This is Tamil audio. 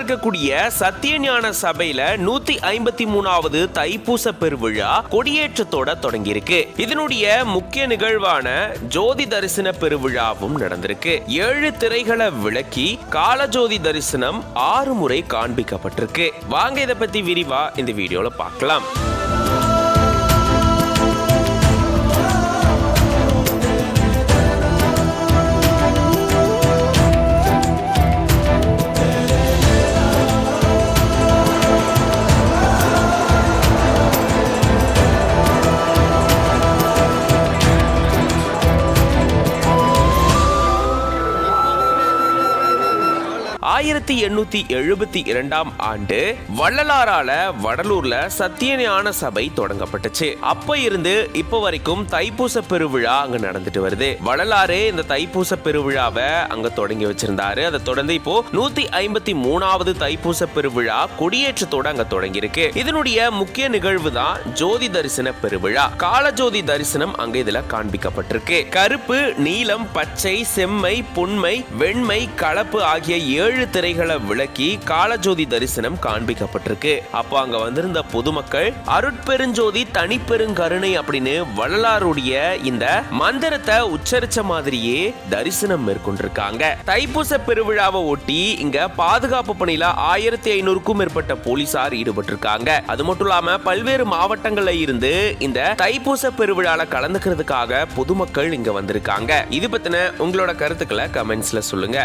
இருக்கக்கூடிய சத்தியஞான சபையில 153வது தைப்பூச பெருவிழா கொடியேற்றத்தோட தொடங்கியிருக்கு. இதனுடைய முக்கிய நிகழ்வான ஜோதி தரிசன பெருவிழாவும் நடந்திருக்கு. 7 திரைகளை விளக்கி காலஜோதி தரிசனம் 6 முறை காண்பிக்கப்பட்டிருக்கு. வாங்க இதை பத்தி விரிவா இந்த வீடியோல பார்க்கலாம். ஆயிரத்தி 872 ஆண்டு வள்ளலாரால வடலூர்ல சத்தியஞான சபை தொடங்கப்பட்டுச்சு. அப்ப இருந்து இப்ப வரைக்கும் தைப்பூச பெருவிழா அங்க நடந்துட்டு வருது. வள்ளலாரே இந்த தைப்பூச பெருவிழாவை அங்க தொடங்கி வச்சிருந்தாரு. அதை தொடர்ந்து இப்போ 153வது தைப்பூச பெருவிழா கொடியேற்றத்தோட அங்க தொடங்கி இருக்கு. இதனுடைய முக்கிய நிகழ்வு தான் ஜோதி தரிசன பெருவிழா. காலஜோதி தரிசனம் அங்க இதுல காண்பிக்கப்பட்டிருக்கு. கருப்பு, நீலம், பச்சை, செம்மை, பொன்மை, வெண்மை, கலப்பு ஆகிய 7 திரைகளை விளக்கி காலஜோதி தரிசனம் காண்பிக்கப்பட்டிருக்கு. அப்போ அங்க வந்திருந்த பொதுமக்கள் அருட்பெருஞ்சோதி தனிப்பெருங்கருணை அப்படின்னு வள்ளலாருடைய இந்த மந்திரத்தை உச்சரிச்ச மாதிரியே தரிசனம் மேற்கொண்டிருக்காங்க. தைப்பூச பெருவிழாவை ஒட்டி இங்க பாதுகாப்பு பணியில 1500க்கும் மேற்பட்ட போலீசார் ஈடுபட்டிருக்காங்க. அது மட்டும் இல்லாம பல்வேறு மாவட்டங்கள்ல இருந்து இந்த தைப்பூச பெருவிழால கலந்துக்கிறதுக்காக பொதுமக்கள் இங்க வந்திருக்காங்க. இது பத்தின உங்களோட கருத்துக்களை கமெண்ட்ஸ்ல சொல்லுங்க.